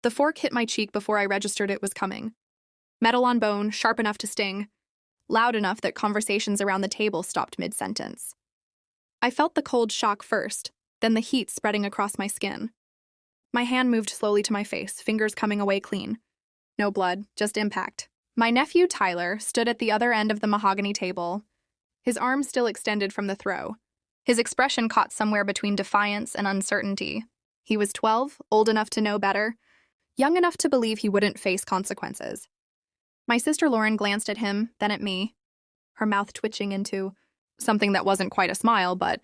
The fork hit my cheek before I registered it was coming. Metal on bone, sharp enough to sting, loud enough that conversations around the table stopped mid-sentence. I felt the cold shock first, then the heat spreading across my skin. My hand moved slowly to my face, fingers coming away clean. No blood, just impact. My nephew, Tyler, stood at the other end of the mahogany table, his arms still extended from the throw. His expression caught somewhere between defiance and uncertainty. He was 12, old enough to know better, young enough to believe he wouldn't face consequences. My sister Lauren glanced at him, then at me, her mouth twitching into something that wasn't quite a smile, but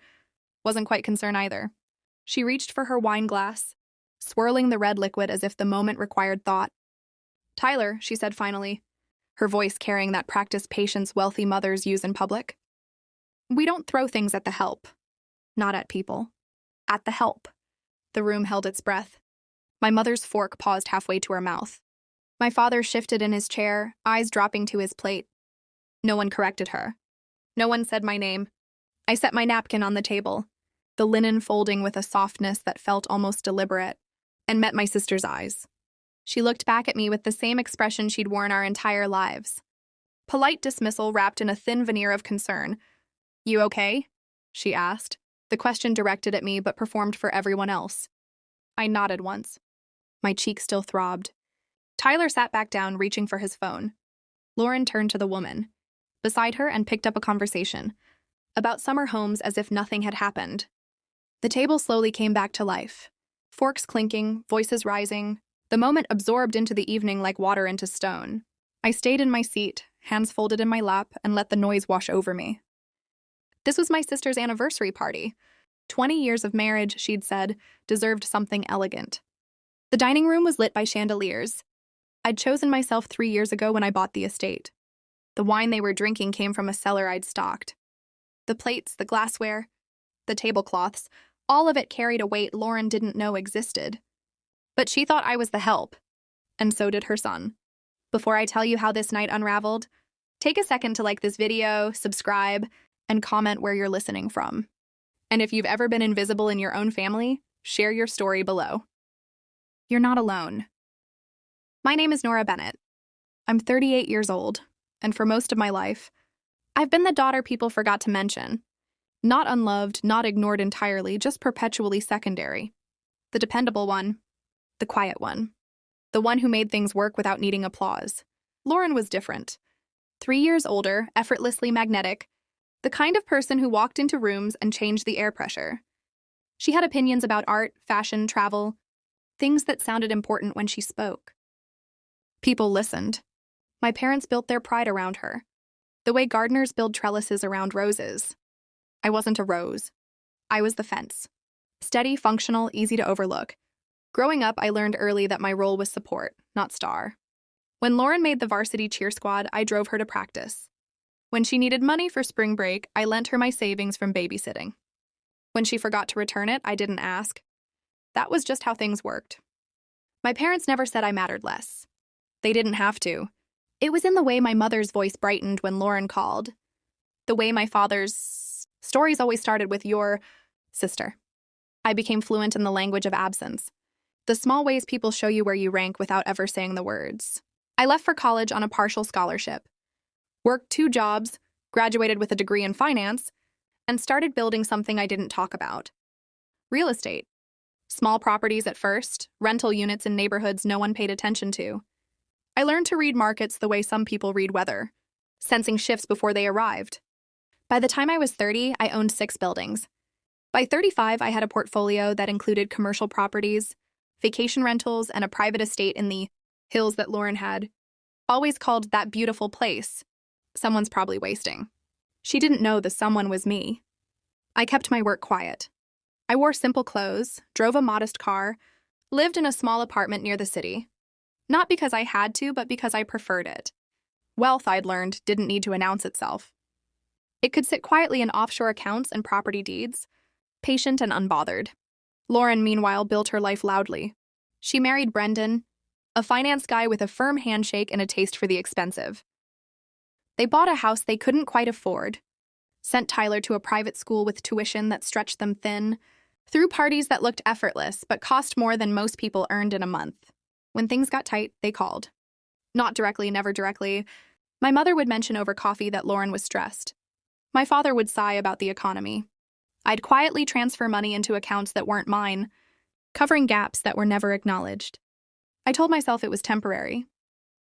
wasn't quite concern either. She reached for her wine glass, swirling the red liquid as if the moment required thought. "Tyler," she said finally, her voice carrying that practiced patience wealthy mothers use in public. "We don't throw things at the help. Not at people. At the help." The room held its breath. My mother's fork paused halfway to her mouth. My father shifted in his chair, eyes dropping to his plate. No one corrected her. No one said my name. I set my napkin on the table, the linen folding with a softness that felt almost deliberate, and met my sister's eyes. She looked back at me with the same expression she'd worn our entire lives. Polite dismissal wrapped in a thin veneer of concern. "You okay?" she asked. The question directed at me but performed for everyone else. I nodded once. My cheek still throbbed. Tyler sat back down, reaching for his phone. Lauren turned to the woman beside her and picked up a conversation about summer homes as if nothing had happened. The table slowly came back to life. Forks clinking, voices rising, the moment absorbed into the evening like water into stone. I stayed in my seat, hands folded in my lap, and let the noise wash over me. This was my sister's anniversary party. 20 years of marriage, she'd said, deserved something elegant. The dining room was lit by chandeliers. I'd chosen myself 3 years ago when I bought the estate. The wine they were drinking came from a cellar I'd stocked. The plates, the glassware, the tablecloths, all of it carried a weight Lauren didn't know existed. But she thought I was the help, and so did her son. Before I tell you how this night unraveled, take a second to like this video, subscribe, and comment where you're listening from. And if you've ever been invisible in your own family, share your story below. You're not alone. My name is Nora Bennett. I'm 38 years old, and for most of my life, I've been the daughter people forgot to mention. Not unloved, not ignored entirely, just perpetually secondary. The dependable one. The quiet one. The one who made things work without needing applause. Lauren was different. 3 years older, effortlessly magnetic, the kind of person who walked into rooms and changed the air pressure. She had opinions about art, fashion, travel, things that sounded important when she spoke. People listened. My parents built their pride around her, the way gardeners build trellises around roses. I wasn't a rose. I was the fence. Steady, functional, easy to overlook. Growing up, I learned early that my role was support, not star. When Lauren made the varsity cheer squad, I drove her to practice. When she needed money for spring break, I lent her my savings from babysitting. When she forgot to return it, I didn't ask. That was just how things worked. My parents never said I mattered less. They didn't have to. It was in the way my mother's voice brightened when Lauren called. The way my father's stories always started with "your sister." I became fluent in the language of absence. The small ways people show you where you rank without ever saying the words. I left for college on a partial scholarship, worked 2 jobs, graduated with a degree in finance, and started building something I didn't talk about. Real estate. Small properties at first, rental units in neighborhoods no one paid attention to. I learned to read markets the way some people read weather, sensing shifts before they arrived. By the time I was 30, I owned 6 buildings. By 35, I had a portfolio that included commercial properties, vacation rentals, and a private estate in the hills that Lauren had always called that beautiful place. Someone's probably wasting. She didn't know the someone was me. I kept my work quiet. I wore simple clothes, drove a modest car, lived in a small apartment near the city. Not because I had to, but because I preferred it. Wealth, I'd learned, didn't need to announce itself. It could sit quietly in offshore accounts and property deeds, patient and unbothered. Lauren, meanwhile, built her life loudly. She married Brendan, a finance guy with a firm handshake and a taste for the expensive. They bought a house they couldn't quite afford, sent Tyler to a private school with tuition that stretched them thin, threw parties that looked effortless but cost more than most people earned in a month. When things got tight, they called. Not directly, never directly. My mother would mention over coffee that Lauren was stressed. My father would sigh about the economy. I'd quietly transfer money into accounts that weren't mine, covering gaps that were never acknowledged. I told myself it was temporary.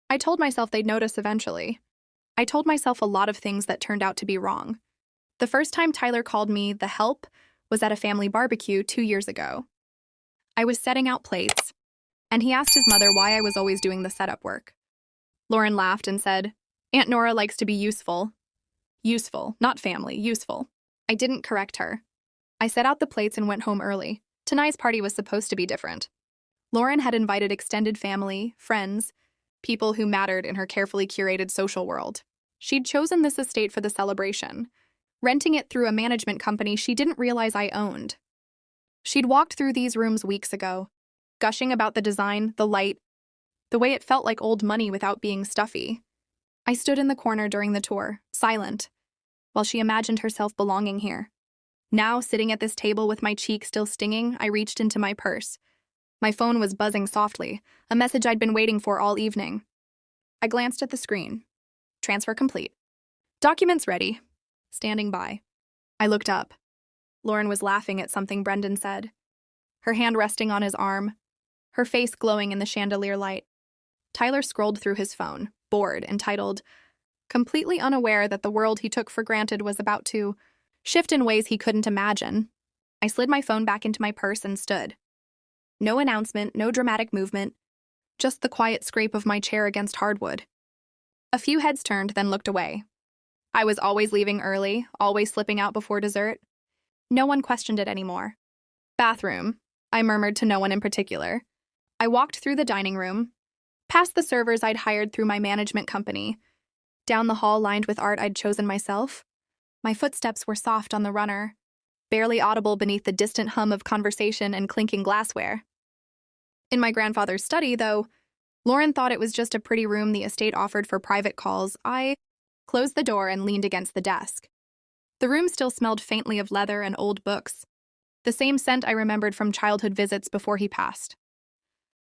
I told myself they'd notice eventually. I told myself a lot of things that turned out to be wrong. The first time Tyler called me the help was at a family barbecue 2 years ago. I was setting out plates, and he asked his mother why I was always doing the setup work. Lauren laughed and said, "Aunt Nora likes to be useful." Useful, not family, useful. I didn't correct her. I set out the plates and went home early. Tonight's party was supposed to be different. Lauren had invited extended family, friends, people who mattered in her carefully curated social world. She'd chosen this estate for the celebration, renting it through a management company she didn't realize I owned. She'd walked through these rooms weeks ago, gushing about the design, the light, the way it felt like old money without being stuffy. I stood in the corner during the tour, silent, while she imagined herself belonging here. Now, sitting at this table with my cheek still stinging, I reached into my purse. My phone was buzzing softly, a message I'd been waiting for all evening. I glanced at the screen. Transfer complete. Documents ready. Standing by. I looked up. Lauren was laughing at something Brendan said, her hand resting on his arm, her face glowing in the chandelier light. Tyler scrolled through his phone, bored, entitled, completely unaware that the world he took for granted was about to shift in ways he couldn't imagine. I slid my phone back into my purse and stood. No announcement, no dramatic movement, just the quiet scrape of my chair against hardwood. A few heads turned, then looked away. I was always leaving early, always slipping out before dessert. No one questioned it anymore. Bathroom, I murmured to no one in particular. I walked through the dining room, past the servers I'd hired through my management company, down the hall lined with art I'd chosen myself. My footsteps were soft on the runner, barely audible beneath the distant hum of conversation and clinking glassware. In my grandfather's study, though, Lauren thought it was just a pretty room the estate offered for private calls. I closed the door and leaned against the desk. The room still smelled faintly of leather and old books, the same scent I remembered from childhood visits before he passed.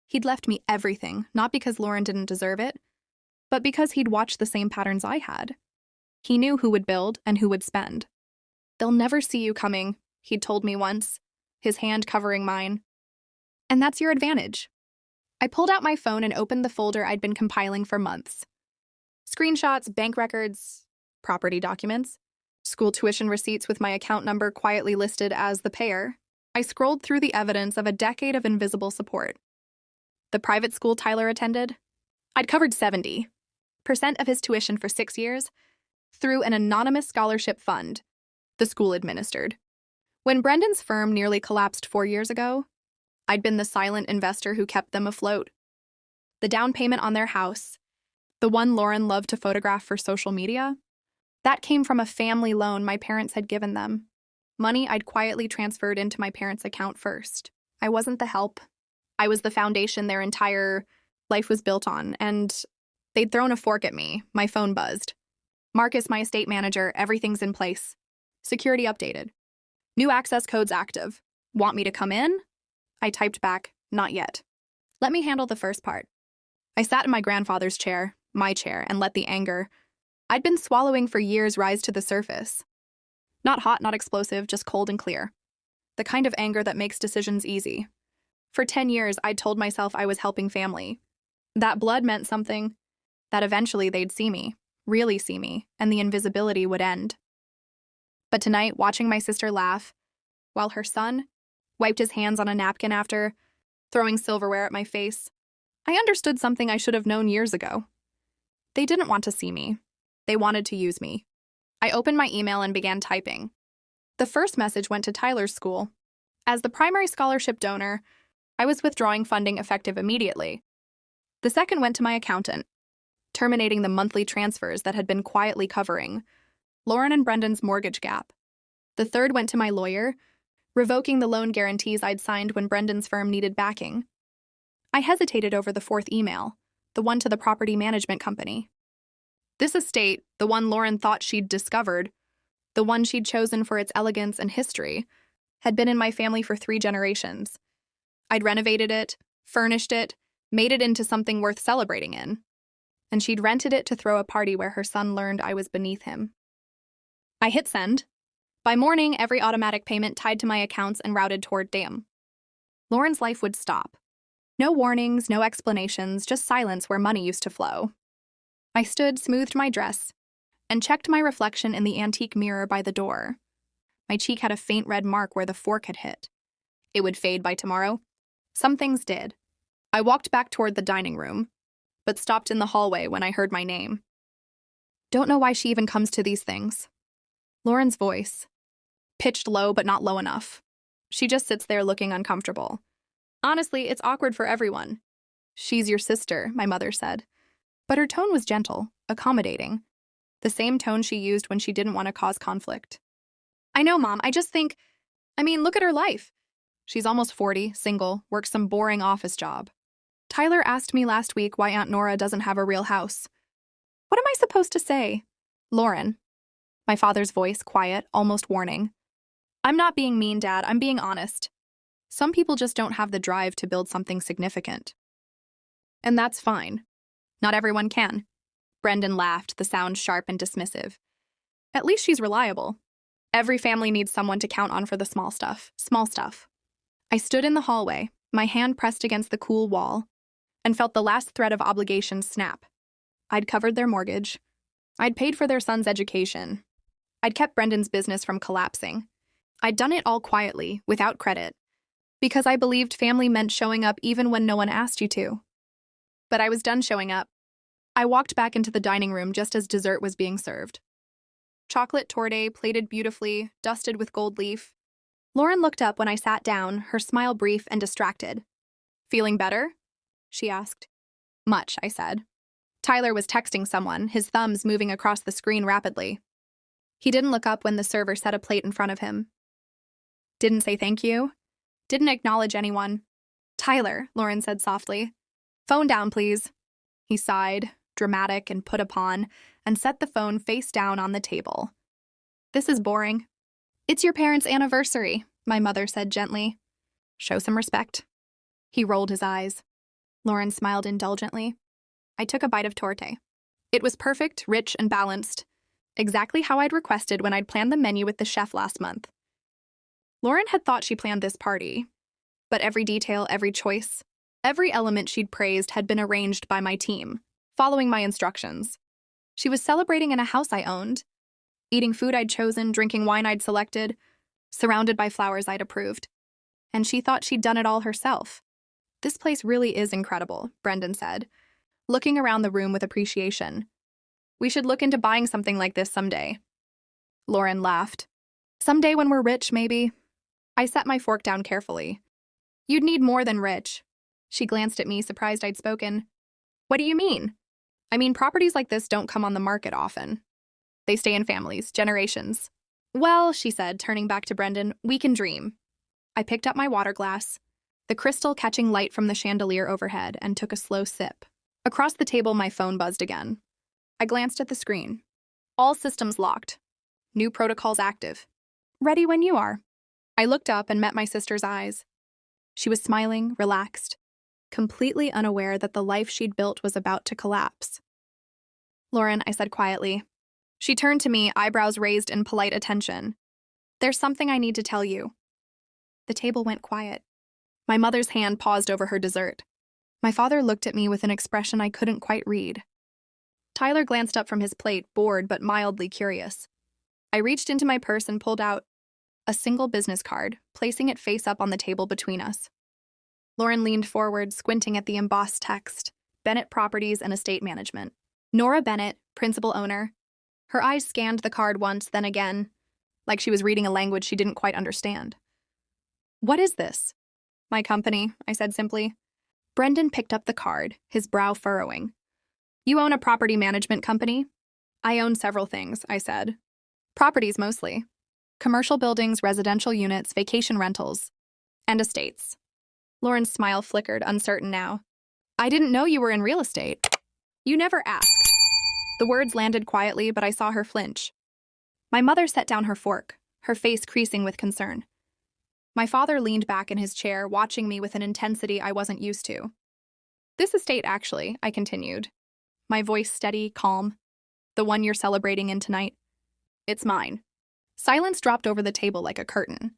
He'd left me everything, not because Lauren didn't deserve it, but because he'd watched the same patterns I had. He knew who would build and who would spend. "They'll never see you coming," he'd told me once, his hand covering mine. "And that's your advantage." I pulled out my phone and opened the folder I'd been compiling for months. Screenshots, bank records, property documents, school tuition receipts with my account number quietly listed as the payer. I scrolled through the evidence of a decade of invisible support. The private school Tyler attended? I'd covered 70% of his tuition for 6 years through an anonymous scholarship fund the school administered. When Brendan's firm nearly collapsed 4 years ago, I'd been the silent investor who kept them afloat. The down payment on their house, the one Lauren loved to photograph for social media, that came from a family loan my parents had given them. Money I'd quietly transferred into my parents' account first. I wasn't the help. I was the foundation their entire life was built on, and they'd thrown a fork at me. My phone buzzed. "Marcus, my estate manager, everything's in place. Security updated. New access codes active. Want me to come in?" I typed back, "Not yet. Let me handle the first part." I sat in my grandfather's chair, my chair, and let the anger I'd been swallowing for years rise to the surface. Not hot, not explosive, just cold and clear. The kind of anger that makes decisions easy. For 10 years, I'd told myself I was helping family. That blood meant something, that eventually they'd see me, really see me, and the invisibility would end. But tonight, watching my sister laugh, while her son wiped his hands on a napkin after throwing silverware at my face, I understood something I should have known years ago. They didn't want to see me. They wanted to use me. I opened my email and began typing. The first message went to Tyler's school. As the primary scholarship donor, I was withdrawing funding effective immediately. The second went to my accountant, terminating the monthly transfers that had been quietly covering Lauren and Brendan's mortgage gap. The third went to my lawyer, revoking the loan guarantees I'd signed when Brendan's firm needed backing. I hesitated over the fourth email, the one to the property management company. This estate, the one Lauren thought she'd discovered, the one she'd chosen for its elegance and history, had been in my family for 3 generations. I'd renovated it, furnished it, made it into something worth celebrating in, and she'd rented it to throw a party where her son learned I was beneath him. I hit send. By morning, every automatic payment tied to my accounts and routed toward DAM. Lauren's life would stop. No warnings, no explanations, just silence where money used to flow. I stood, smoothed my dress, and checked my reflection in the antique mirror by the door. My cheek had a faint red mark where the fork had hit. It would fade by tomorrow. Some things did. I walked back toward the dining room, but stopped in the hallway when I heard my name. Don't know why she even comes to these things. Lauren's voice. Pitched low, but not low enough. She just sits there looking uncomfortable. Honestly, it's awkward for everyone. She's your sister, my mother said. But her tone was gentle, accommodating. The same tone she used when she didn't want to cause conflict. I know, Mom, I just think, look at her life. She's almost 40, single, works some boring office job. Tyler asked me last week why Aunt Nora doesn't have a real house. What am I supposed to say? Lauren. My father's voice, quiet, almost warning. I'm not being mean, Dad, I'm being honest. Some people just don't have the drive to build something significant. And that's fine. Not everyone can. Brendan laughed, the sound sharp and dismissive. At least she's reliable. Every family needs someone to count on for the small stuff. Small stuff. I stood in the hallway, my hand pressed against the cool wall, and felt the last thread of obligation snap. I'd covered their mortgage. I'd paid for their son's education. I'd kept Brendan's business from collapsing. I'd done it all quietly, without credit, because I believed family meant showing up even when no one asked you to. But I was done showing up. I walked back into the dining room just as dessert was being served. Chocolate torte, plated beautifully, dusted with gold leaf. Lauren looked up when I sat down, her smile brief and distracted. Feeling better? She asked. Much, I said. Tyler was texting someone, his thumbs moving across the screen rapidly. He didn't look up when the server set a plate in front of him. Didn't say thank you. Didn't acknowledge anyone. Tyler, Lauren said softly. Phone down, please. He sighed, dramatic and put upon, and set the phone face down on the table. This is boring. It's your parents' anniversary, my mother said gently. Show some respect. He rolled his eyes. Lauren smiled indulgently. I took a bite of torte. It was perfect, rich, and balanced. Exactly how I'd requested when I'd planned the menu with the chef last month. Lauren had thought she planned this party, but every detail, every choice, every element she'd praised had been arranged by my team, following my instructions. She was celebrating in a house I owned, eating food I'd chosen, drinking wine I'd selected, surrounded by flowers I'd approved. And she thought she'd done it all herself. This place really is incredible, Brendan said, looking around the room with appreciation. We should look into buying something like this someday. Lauren laughed. Someday when we're rich, maybe. I set my fork down carefully. You'd need more than rich. She glanced at me, surprised I'd spoken. What do you mean? Properties like this don't come on the market often. They stay in families, generations. Well, she said, turning back to Brendan, we can dream. I picked up my water glass, the crystal catching light from the chandelier overhead, and took a slow sip. Across the table, my phone buzzed again. I glanced at the screen. All systems locked. New protocols active. Ready when you are. I looked up and met my sister's eyes. She was smiling, relaxed, completely unaware that the life she'd built was about to collapse. Lauren, I said quietly. She turned to me, eyebrows raised in polite attention. There's something I need to tell you. The table went quiet. My mother's hand paused over her dessert. My father looked at me with an expression I couldn't quite read. Tyler glanced up from his plate, bored but mildly curious. I reached into my purse and pulled out a single business card, placing it face up on the table between us. Lauren leaned forward, squinting at the embossed text, Bennett Properties and Estate Management. Nora Bennett, principal owner. Her eyes scanned the card once, then again, like she was reading a language she didn't quite understand. What is this? My company, I said simply. Brendan picked up the card, his brow furrowing. You own a property management company? I own several things, I said. Properties mostly. Commercial buildings, residential units, vacation rentals, and estates. Lauren's smile flickered, uncertain now. I didn't know you were in real estate. You never asked. The words landed quietly, but I saw her flinch. My mother set down her fork, her face creasing with concern. My father leaned back in his chair, watching me with an intensity I wasn't used to. This estate, actually, I continued, my voice steady, calm. The one you're celebrating in tonight. It's mine. Silence dropped over the table like a curtain.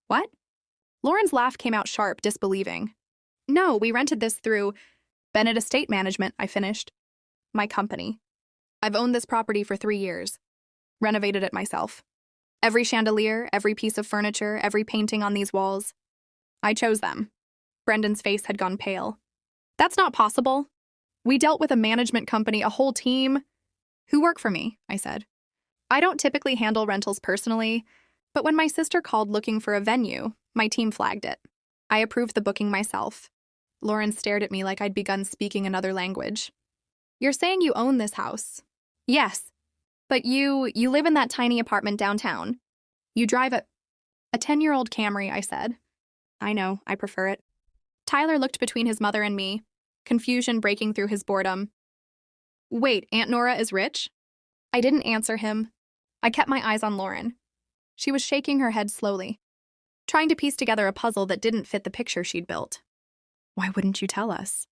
What? Lauren's laugh came out sharp, disbelieving. No, we rented this through Bennett Estate Management, I finished. My company. I've owned this property for 3 years. Renovated it myself. Every chandelier, every piece of furniture, every painting on these walls. I chose them. Brendan's face had gone pale. That's not possible. We dealt with a management company, a whole team. Who work for me, I said. I don't typically handle rentals personally, but when my sister called looking for a venue, my team flagged it. I approved the booking myself. Lauren stared at me like I'd begun speaking another language. You're saying you own this house? Yes. But you live in that tiny apartment downtown. You drive a 10-year-old Camry, I said. I know, I prefer it. Tyler looked between his mother and me, confusion breaking through his boredom. Wait, Aunt Nora is rich? I didn't answer him. I kept my eyes on Lauren. She was shaking her head slowly, trying to piece together a puzzle that didn't fit the picture she'd built. Why wouldn't you tell us?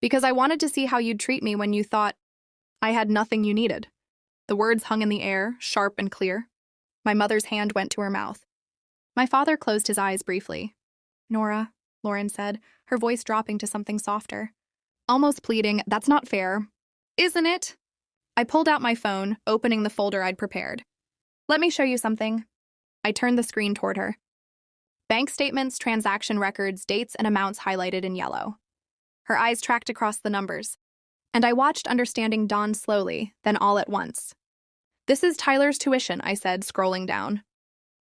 Because I wanted to see how you'd treat me when you thought I had nothing you needed. The words hung in the air, sharp and clear. My mother's hand went to her mouth. My father closed his eyes briefly. Nora, Lauren said, her voice dropping to something softer. Almost pleading, that's not fair. Isn't it? I pulled out my phone, opening the folder I'd prepared. Let me show you something. I turned the screen toward her. Bank statements, transaction records, dates, and amounts highlighted in yellow. Her eyes tracked across the numbers, and I watched understanding dawn slowly, then all at once. This is Tyler's tuition, I said, scrolling down.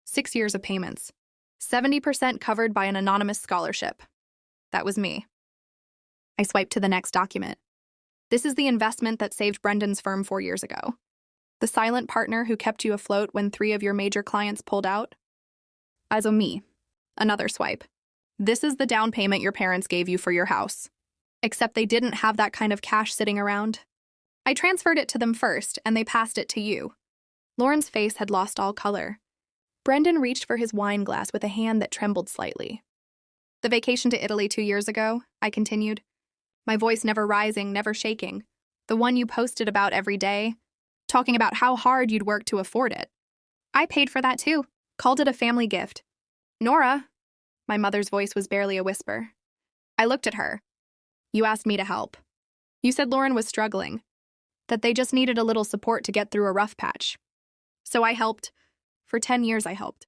6 years of payments. 70% covered by an anonymous scholarship. That was me. I swiped to the next document. This is the investment that saved Brendan's firm 4 years ago. The silent partner who kept you afloat when 3 of your major clients pulled out. Also me. Another swipe. This is the down payment your parents gave you for your house. Except they didn't have that kind of cash sitting around. I transferred it to them first, and they passed it to you. Lauren's face had lost all color. Brendan reached for his wine glass with a hand that trembled slightly. The vacation to Italy 2 years ago, I continued. My voice never rising, never shaking. The one you posted about every day, talking about how hard you'd worked to afford it. I paid for that too, called it a family gift. Nora, my mother's voice was barely a whisper. I looked at her. You asked me to help. You said Lauren was struggling, that they just needed a little support to get through a rough patch. So I helped. For 10 years I helped.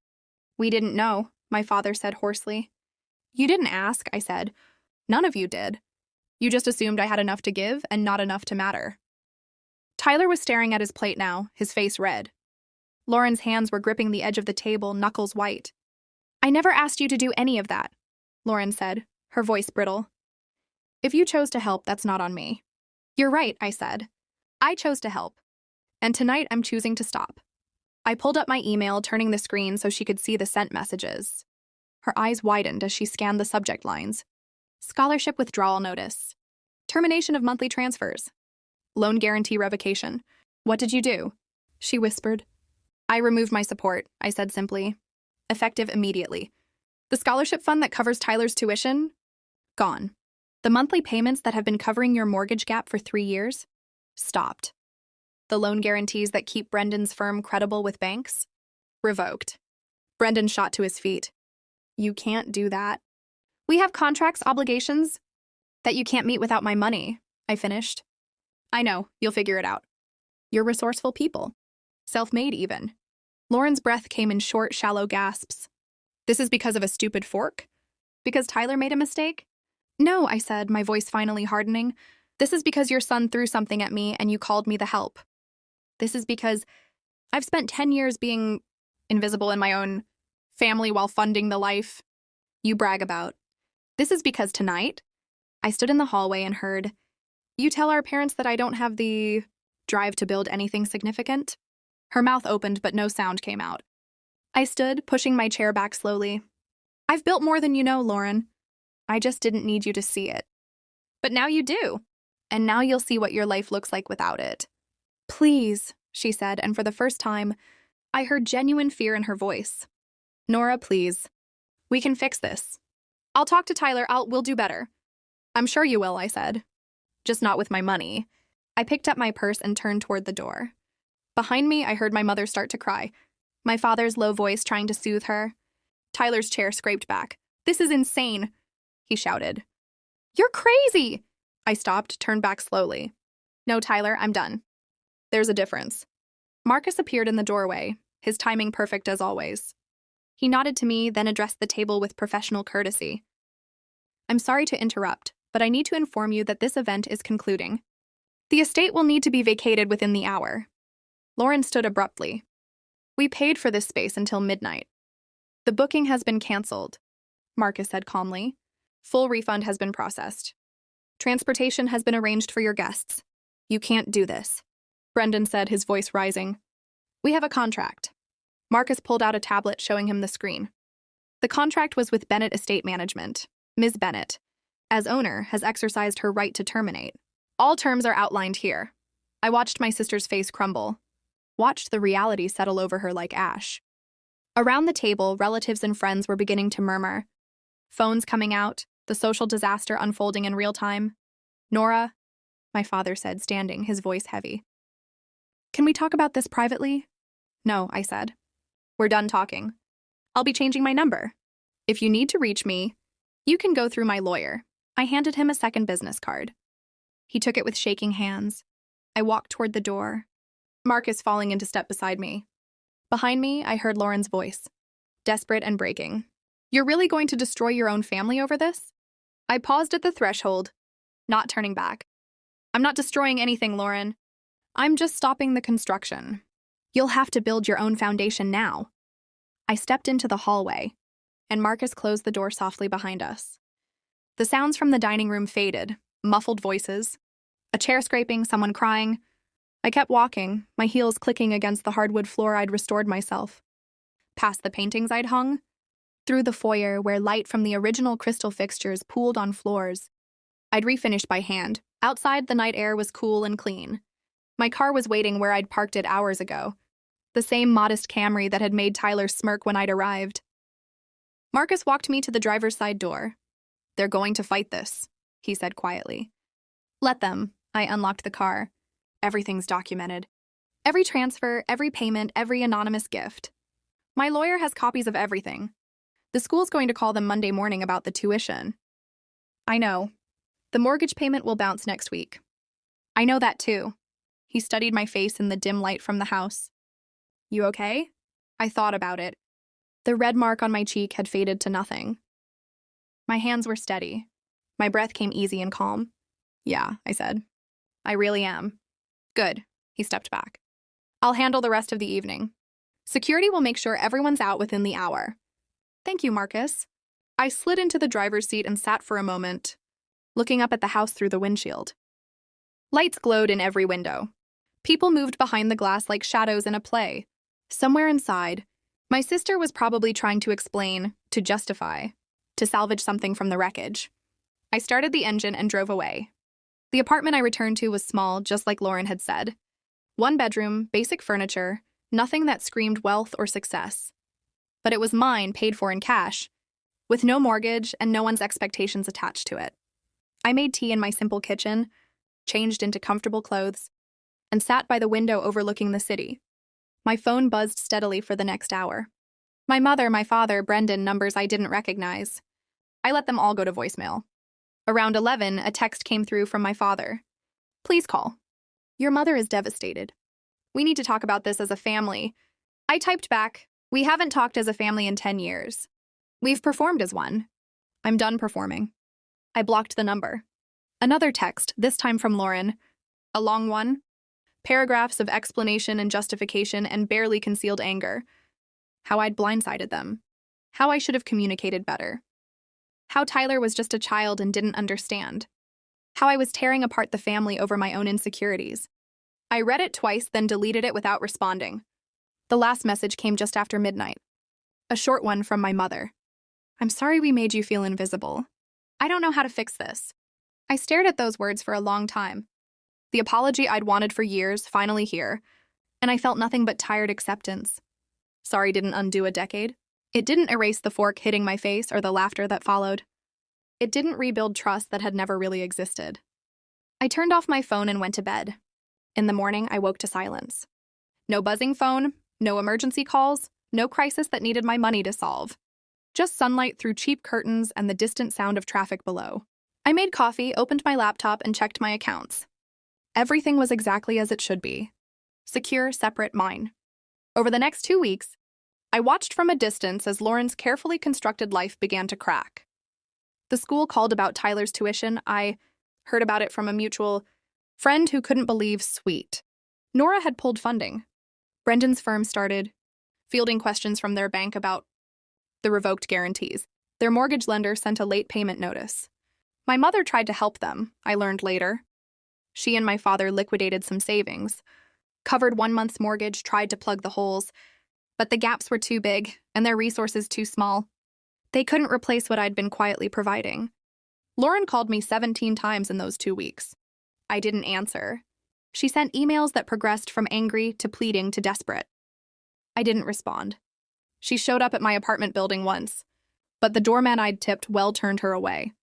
We didn't know, my father said hoarsely. You didn't ask, I said. None of you did. You just assumed I had enough to give and not enough to matter. Tyler was staring at his plate now, his face red. Lauren's hands were gripping the edge of the table, knuckles white. I never asked you to do any of that, Lauren said, her voice brittle. If you chose to help, that's not on me. You're right, I said. I chose to help. And tonight I'm choosing to stop. I pulled up my email, turning the screen so she could see the sent messages. Her eyes widened as she scanned the subject lines. Scholarship withdrawal notice. Termination of monthly transfers. Loan guarantee revocation. What did you do? She whispered. I removed my support, I said simply. Effective immediately. The scholarship fund that covers Tyler's tuition? Gone. The monthly payments that have been covering your mortgage gap for 3 years? Stopped. The loan guarantees that keep Brendan's firm credible with banks? Revoked. Brendan shot to his feet. You can't do that. We have contracts, obligations that you can't meet without my money, I finished. I know, you'll figure it out. You're resourceful people. Self-made even. Lauren's breath came in short, shallow gasps. This is because of a stupid fork? Because Tyler made a mistake? No, I said, my voice finally hardening. This is because your son threw something at me and you called me the help. This is because I've spent 10 years being invisible in my own family while funding the life you brag about. This is because tonight, I stood in the hallway and heard, you tell our parents that I don't have the drive to build anything significant? Her mouth opened, but no sound came out. I stood, pushing my chair back slowly. I've built more than you know, Lauren. I just didn't need you to see it. But now you do. And now you'll see what your life looks like without it. Please, she said, and for the first time, I heard genuine fear in her voice. Nora, please. We can fix this. I'll talk to Tyler. We'll do better. I'm sure you will, I said. Just not with my money. I picked up my purse and turned toward the door. Behind me, I heard my mother start to cry, my father's low voice trying to soothe her. Tyler's chair scraped back. "This is insane," he shouted. "You're crazy!" I stopped, turned back slowly. "No, Tyler, I'm done." "There's a difference." Marcus appeared in the doorway, his timing perfect as always. He nodded to me, then addressed the table with professional courtesy. "I'm sorry to interrupt, but I need to inform you that this event is concluding. The estate will need to be vacated within the hour." Lauren stood abruptly. "We paid for this space until midnight." "The booking has been canceled," Marcus said calmly. "Full refund has been processed. Transportation has been arranged for your guests. You can't do this," Brendan said, his voice rising. "We have a contract." Marcus pulled out a tablet showing him the screen. The contract was with Bennett Estate Management. Ms. Bennett, as owner, has exercised her right to terminate. All terms are outlined here. I watched my sister's face crumble, watched the reality settle over her like ash. Around the table, relatives and friends were beginning to murmur. Phones coming out, the social disaster unfolding in real time. "Nora," my father said, standing, his voice heavy. "Can we talk about this privately?" "No," I said. "We're done talking. I'll be changing my number. If you need to reach me, you can go through my lawyer." I handed him a second business card. He took it with shaking hands. I walked toward the door, Marcus falling into step beside me. Behind me, I heard Lauren's voice, desperate and breaking. "You're really going to destroy your own family over this?" I paused at the threshold, not turning back. "I'm not destroying anything, Lauren. I'm just stopping the construction. You'll have to build your own foundation now." I stepped into the hallway, and Marcus closed the door softly behind us. The sounds from the dining room faded, muffled voices, a chair scraping, someone crying. I kept walking, my heels clicking against the hardwood floor I'd restored myself. Past the paintings I'd hung, through the foyer where light from the original crystal fixtures pooled on floors. I'd refinished by hand. Outside, the night air was cool and clean. My car was waiting where I'd parked it hours ago, the same modest Camry that had made Tyler smirk when I'd arrived. Marcus walked me to the driver's side door. "They're going to fight this," he said quietly. "Let them." I unlocked the car. Everything's documented. Every transfer, every payment, every anonymous gift. My lawyer has copies of everything. The school's going to call them Monday morning about the tuition. I know. The mortgage payment will bounce next week. I know that too. He studied my face in the dim light from the house. "You okay?" I thought about it. The red mark on my cheek had faded to nothing. My hands were steady. My breath came easy and calm. "Yeah," I said. "I really am." "Good." He stepped back. "I'll handle the rest of the evening. Security will make sure everyone's out within the hour." "Thank you, Marcus." I slid into the driver's seat and sat for a moment, looking up at the house through the windshield. Lights glowed in every window. People moved behind the glass like shadows in a play. Somewhere inside, my sister was probably trying to explain, to justify, to salvage something from the wreckage. I started the engine and drove away. The apartment I returned to was small, just like Lauren had said. One bedroom, basic furniture, nothing that screamed wealth or success. But it was mine, paid for in cash, with no mortgage and no one's expectations attached to it. I made tea in my simple kitchen, changed into comfortable clothes, and sat by the window overlooking the city. My phone buzzed steadily for the next hour. My mother, my father, Brendan, numbers I didn't recognize. I let them all go to voicemail. Around 11, a text came through from my father. "Please call. Your mother is devastated. We need to talk about this as a family." I typed back, "We haven't talked as a family in 10 years. We've performed as one. I'm done performing." I blocked the number. Another text, this time from Lauren. A long one. Paragraphs of explanation and justification and barely concealed anger. How I'd blindsided them. How I should have communicated better. How Tyler was just a child and didn't understand. How I was tearing apart the family over my own insecurities. I read it twice, then deleted it without responding. The last message came just after midnight. A short one from my mother. "I'm sorry we made you feel invisible. I don't know how to fix this." I stared at those words for a long time. The apology I'd wanted for years, finally here, and I felt nothing but tired acceptance. Sorry didn't undo a decade. It didn't erase the fork hitting my face or the laughter that followed. It didn't rebuild trust that had never really existed. I turned off my phone and went to bed. In the morning, I woke to silence. No buzzing phone, no emergency calls, no crisis that needed my money to solve. Just sunlight through cheap curtains and the distant sound of traffic below. I made coffee, opened my laptop, and checked my accounts. Everything was exactly as it should be. Secure, separate, mine. Over the next 2 weeks, I watched from a distance as Lauren's carefully constructed life began to crack. The school called about Tyler's tuition. I heard about it from a mutual friend who couldn't believe sweet. Nora had pulled funding. Brendan's firm started fielding questions from their bank about the revoked guarantees. Their mortgage lender sent a late payment notice. My mother tried to help them, I learned later. She and my father liquidated some savings, covered 1 month's mortgage, tried to plug the holes, but the gaps were too big and their resources too small. They couldn't replace what I'd been quietly providing. Lauren called me 17 times in those 2 weeks. I didn't answer. She sent emails that progressed from angry to pleading to desperate. I didn't respond. She showed up at my apartment building once, but the doorman I'd tipped well turned her away.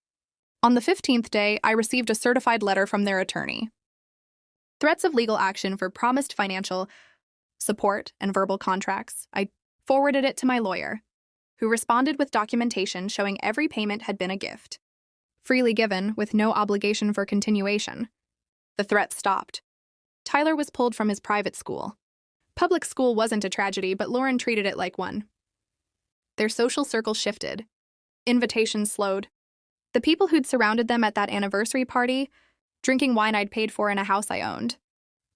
On the 15th day, I received a certified letter from their attorney. Threats of legal action for promised financial support and verbal contracts. I forwarded it to my lawyer, who responded with documentation showing every payment had been a gift, freely given with no obligation for continuation. The threat stopped. Tyler was pulled from his private school. Public school wasn't a tragedy, but Lauren treated it like one. Their social circle shifted. Invitations slowed. The people who'd surrounded them at that anniversary party, drinking wine I'd paid for in a house I owned,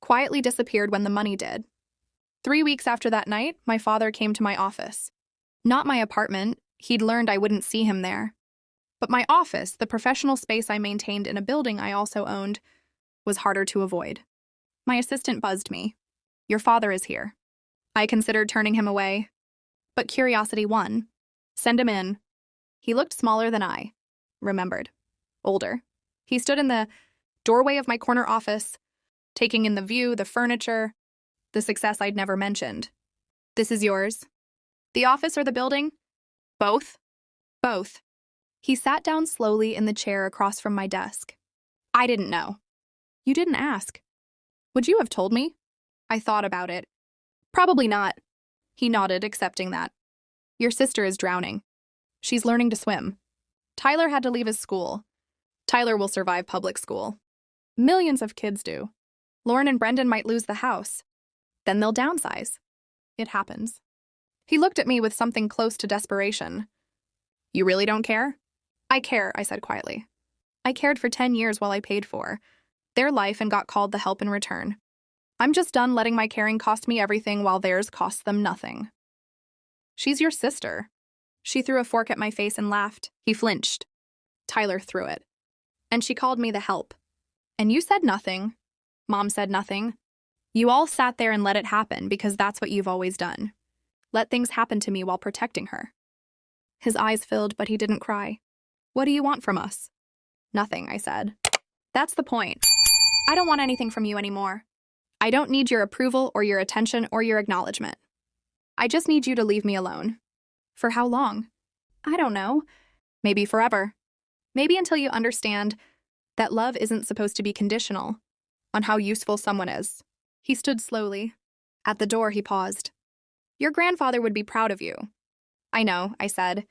quietly disappeared when the money did. 3 weeks after that night, my father came to my office. Not my apartment. He'd learned I wouldn't see him there. But my office, the professional space I maintained in a building I also owned, was harder to avoid. My assistant buzzed me. "Your father is here." I considered turning him away, but curiosity won. "Send him in." He looked smaller than I remembered. Older. He stood in the doorway of my corner office, taking in the view, the furniture, the success I'd never mentioned. "This is yours." "The office or the building?" "Both." "Both." He sat down slowly in the chair across from my desk. "I didn't know." "You didn't ask." "Would you have told me?" I thought about it. "Probably not." He nodded, accepting that. "Your sister is drowning. She's learning to swim. Tyler had to leave his school. Tyler will survive public school. Millions of kids do. Lauren and Brendan might lose the house. Then they'll downsize. It happens." He looked at me with something close to desperation. "You really don't care?" "I care," I said quietly. "I cared for 10 years while I paid for their life and got called the help in return. I'm just done letting my caring cost me everything while theirs costs them nothing." "She's your sister." She threw a fork at my face and laughed. He flinched. "Tyler threw it. And she called me the help. And you said nothing. Mom said nothing. You all sat there and let it happen because that's what you've always done. Let things happen to me while protecting her." His eyes filled, but he didn't cry. "What do you want from us?" "Nothing," I said. "That's the point. I don't want anything from you anymore. I don't need your approval or your attention or your acknowledgement. I just need you to leave me alone." "For how long?" "I don't know. Maybe forever. Maybe until you understand that love isn't supposed to be conditional on how useful someone is." He stood slowly. At the door, he paused. "Your grandfather would be proud of you." "I know," I said.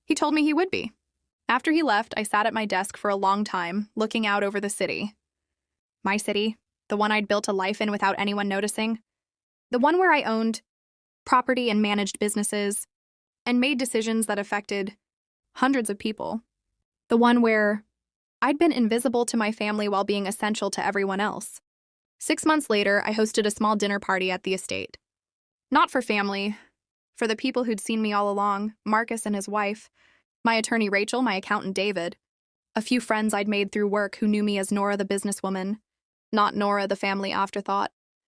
"He told me he would be." After he left, I sat at my desk for a long time, looking out over the city. My city, the one I'd built a life in without anyone noticing. The one where I owned property and managed businesses and made decisions that affected hundreds of people. The one where I'd been invisible to my family while being essential to everyone else. 6 months later, I hosted a small dinner party at the estate. Not for family, for the people who'd seen me all along, Marcus and his wife, my attorney Rachel, my accountant David, a few friends I'd made through work who knew me as Nora the businesswoman, not Nora the family afterthought.